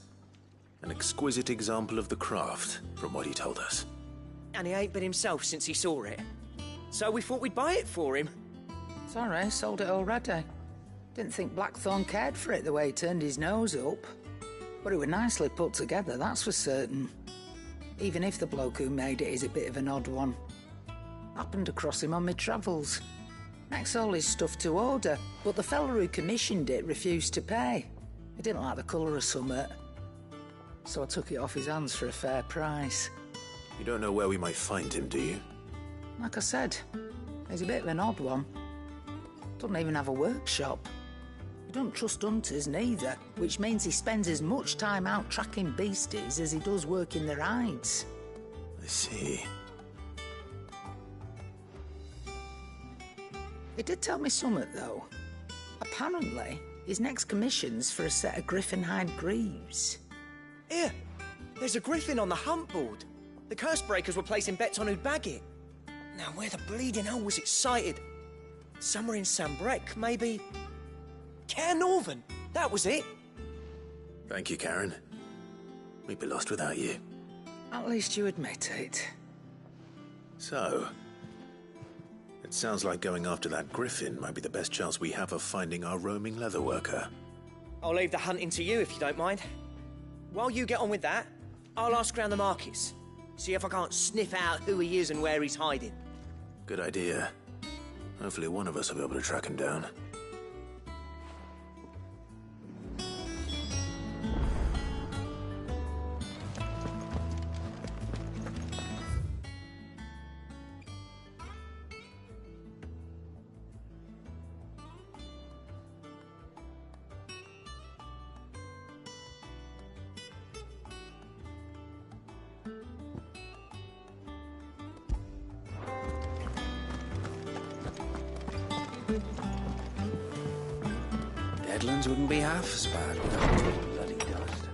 An exquisite example of the craft, from what he told us. And he ain't been himself since he saw it. So we thought we'd buy it for him. Sorry, sold it already. Didn't think Blackthorn cared for it the way he turned his nose up. But it was nicely put together, that's for certain. Even if the bloke who made it is a bit of an odd one. Happened across him on my travels. Makes all his stuff to order, but the fella who commissioned it refused to pay. He didn't like the colour of summit. So I took it off his hands for a fair price. You don't know where we might find him, do you? Like I said, he's a bit of an odd one. Doesn't even have a workshop. He don't trust hunters neither, which means he spends as much time out tracking beasties as he does working their hides. I see. He did tell me something, though. Apparently, his next commission's for a set of griffin hide greaves. Here, there's a griffin on the hunt board. The curse breakers were placing bets on who'd bag it. Now, where the bleeding hell was it sighted? Somewhere in Sambrec, maybe... Cairnorthern, that was it. Thank you, Karen. We'd be lost without you. At least you admit it. So, it sounds like going after that griffin might be the best chance we have of finding our roaming leatherworker. I'll leave the hunting to you if you don't mind. While you get on with that, I'll ask around the markets. See if I can't sniff out who he is and where he's hiding. Good idea. Hopefully one of us will be able to track him down. Deadlands wouldn't be half as bad without the bloody dust.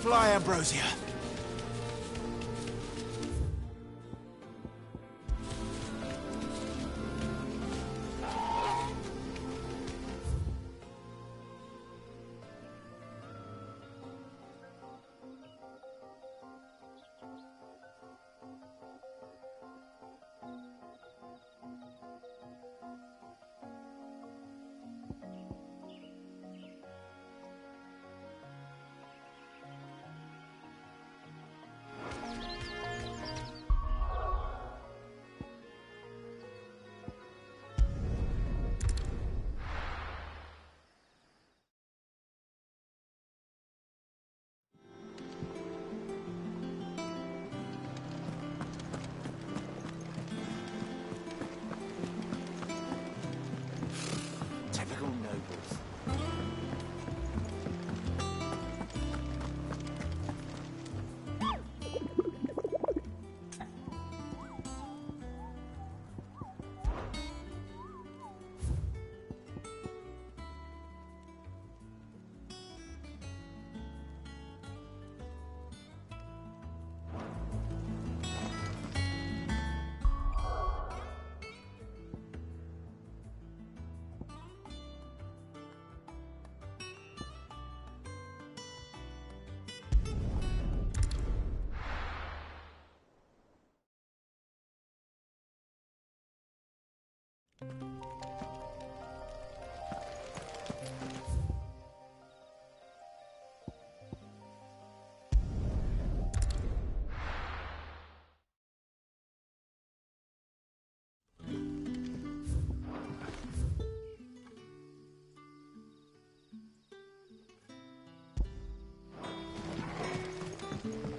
Fly, Ambrosia. Typical nobles.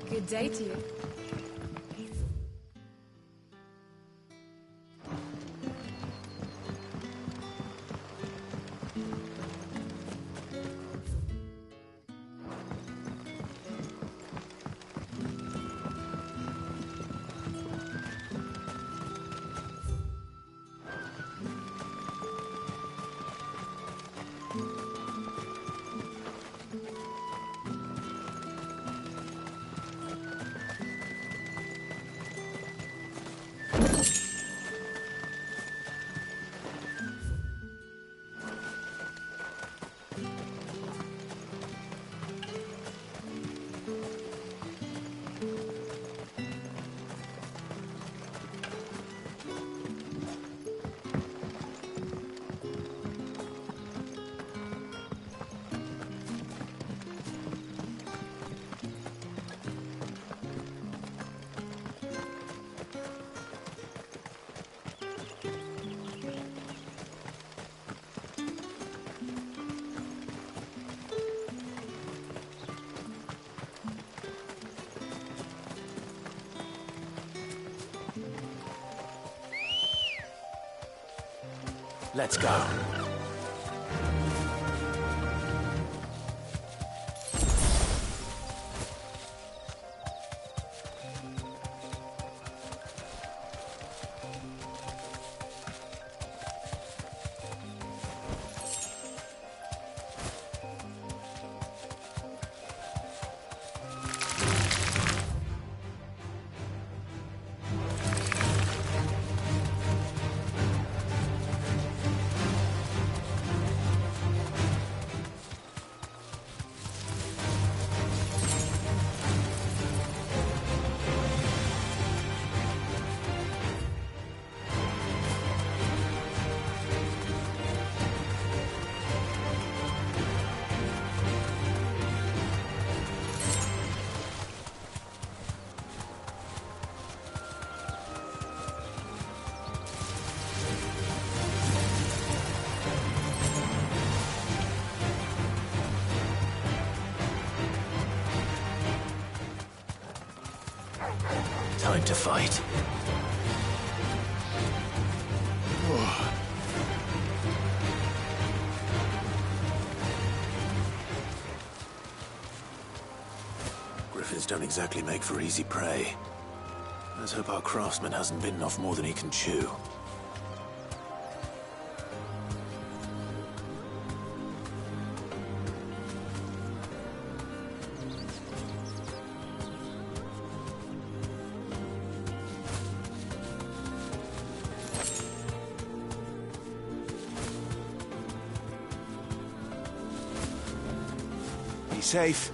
Good day to you. Let's go. Time to fight. Griffins don't exactly make for easy prey. Let's hope our craftsman hasn't bitten off more than he can chew. safe.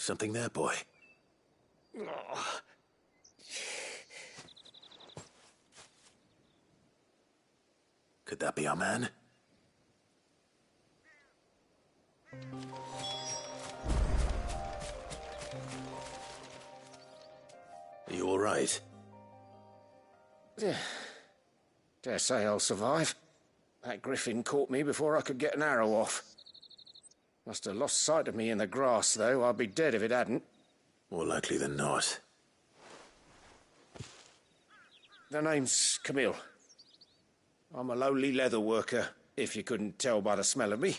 Something there, boy. Could that be our man? Are you all right? Dare say I'll survive. That griffin caught me before I could get an arrow off. Must have lost sight of me in the grass, though. I'd be dead if it hadn't. More likely than not. The name's Camille. I'm a lowly leather worker if you couldn't tell by the smell of me.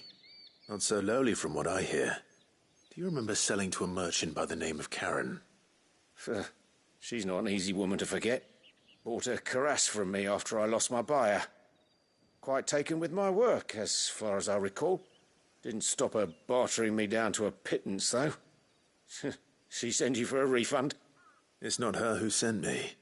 Not so lowly from what I hear. Do you remember selling to a merchant by the name of Karen? She's not an easy woman to forget. Bought a cuirass from me after I lost my buyer. Quite taken with my work, as far as I recall. Didn't stop her bartering me down to a pittance, though. She send you for a refund? It's not her who sent me.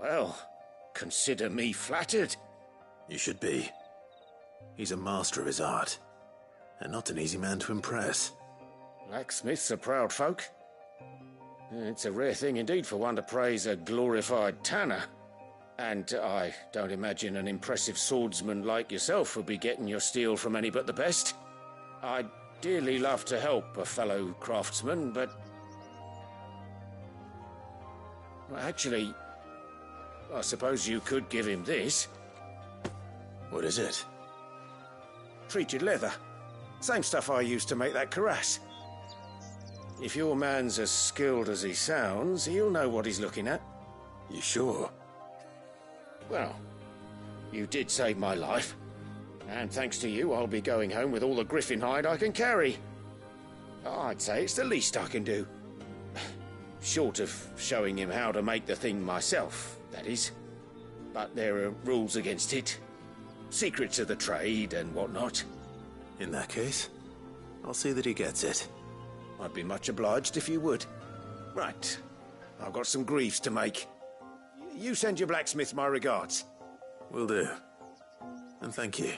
Well, consider me flattered. You should be. He's a master of his art, and not an easy man to impress. Blacksmiths are proud folk. It's a rare thing indeed for one to praise a glorified tanner. And I don't imagine an impressive swordsman like yourself would be getting your steel from any but the best. I'd dearly love to help a fellow craftsman, but... Well, actually, I suppose you could give him this. What is it? Treated leather. Same stuff I used to make that cuirass. If your man's as skilled as he sounds, he'll know what he's looking at. You sure? Well, you did save my life. And thanks to you, I'll be going home with all the griffin hide I can carry. I'd say it's the least I can do. Short of showing him how to make the thing myself, that is. But there are rules against it. Secrets of the trade and whatnot. In that case, I'll see that he gets it. I'd be much obliged if you would. Right. I've got some greaves to make. You send your blacksmith my regards. Will do. And thank you.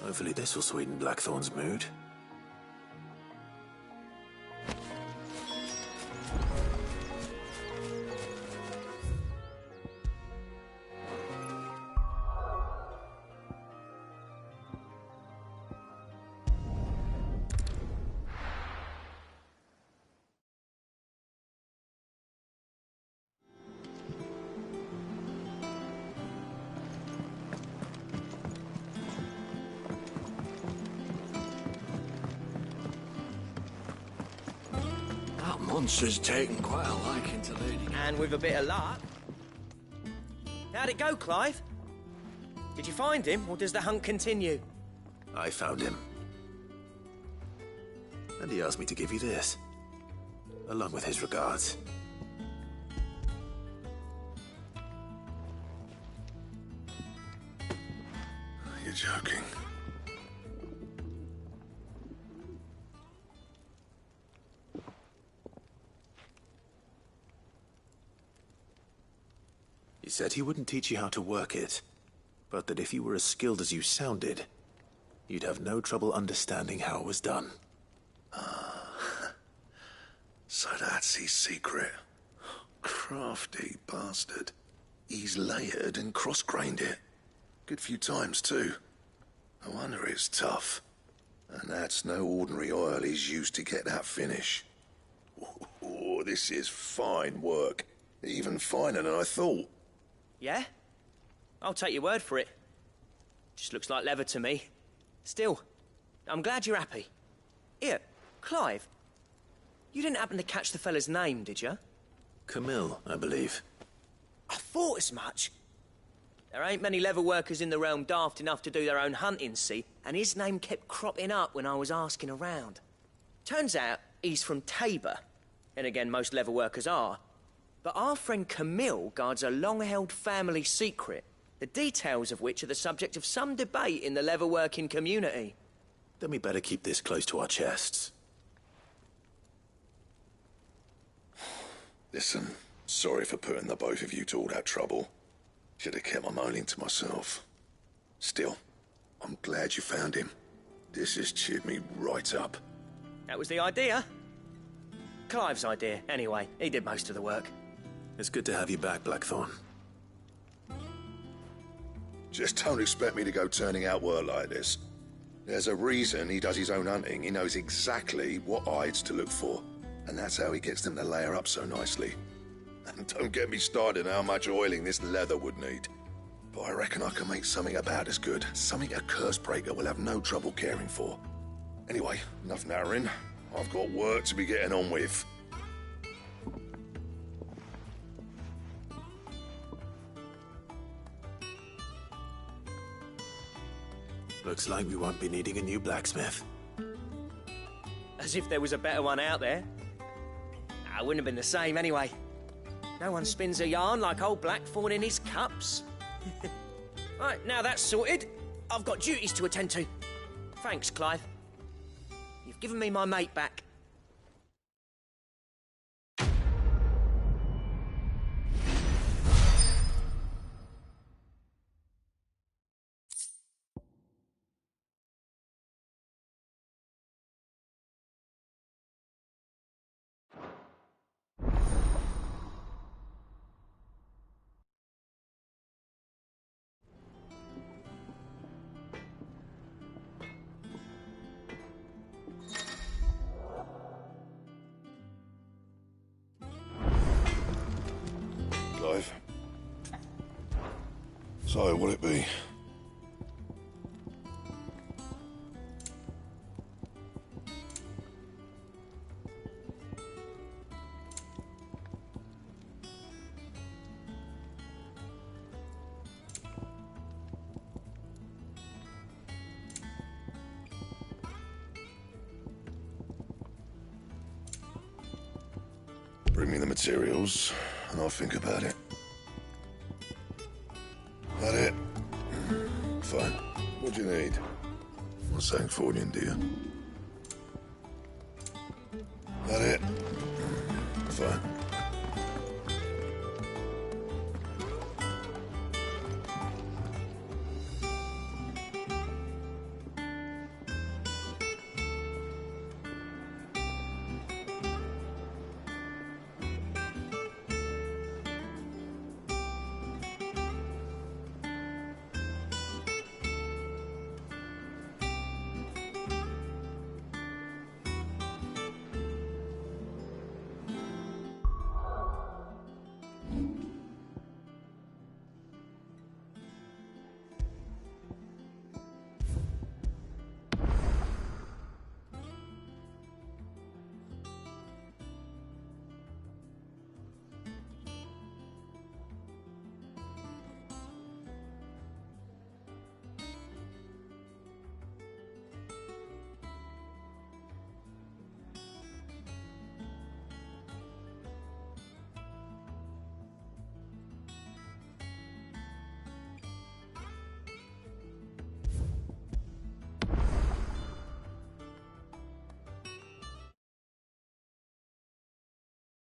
Hopefully this will sweeten Blackthorn's mood. Monster's taken quite a liking to Lady. And with a bit of luck. How'd it go, Clive? Did you find him, or does the hunt continue? I found him. And he asked me to give you this, along with his regards. You're joking. He said he wouldn't teach you how to work it, but that if you were as skilled as you sounded, you'd have no trouble understanding how it was done. So that's his secret. Crafty bastard. He's layered and cross-grained it. Good few times, too. No wonder it's tough. And that's no ordinary oil he's used to get that finish. Oh, this is fine work. Even finer than I thought. Yeah? I'll take your word for it. Just looks like leather to me. Still, I'm glad you're happy. Here, Clive. You didn't happen to catch the fella's name, did you? Camille, I believe. I thought as much. There ain't many leather workers in the realm daft enough to do their own hunting, see? And his name kept cropping up when I was asking around. Turns out he's from Tabor. And again, most leather workers are. But our friend Camille guards a long-held family secret, the details of which are the subject of some debate in the leather-working community. Then we better keep this close to our chests. Listen, sorry for putting the both of you to all that trouble. Should have kept my moaning to myself. Still, I'm glad you found him. This has cheered me right up. That was the idea. Clive's idea, anyway. He did most of the work. It's good to have you back, Blackthorn. Just don't expect me to go turning out work like this. There's a reason he does his own hunting. He knows exactly what hides to look for. And that's how he gets them to layer up so nicely. And don't get me started on how much oiling this leather would need. but I reckon I can make something about as good. Something a Cursebreaker will have no trouble caring for. Anyway, enough narrowing. I've got work to be getting on with. Looks like we won't be needing a new blacksmith. As if there was a better one out there. It wouldn't have been the same anyway. No one spins a yarn like old Blackthorn in his cups. Right, now that's sorted, I've got duties to attend to. Thanks, Clive. You've given me my mate back. Clive. So, what'll it be? Bring me the materials, and I'll think about it. That it? Fine. What do you need? Not Sancfordian, do you? That it? Fine.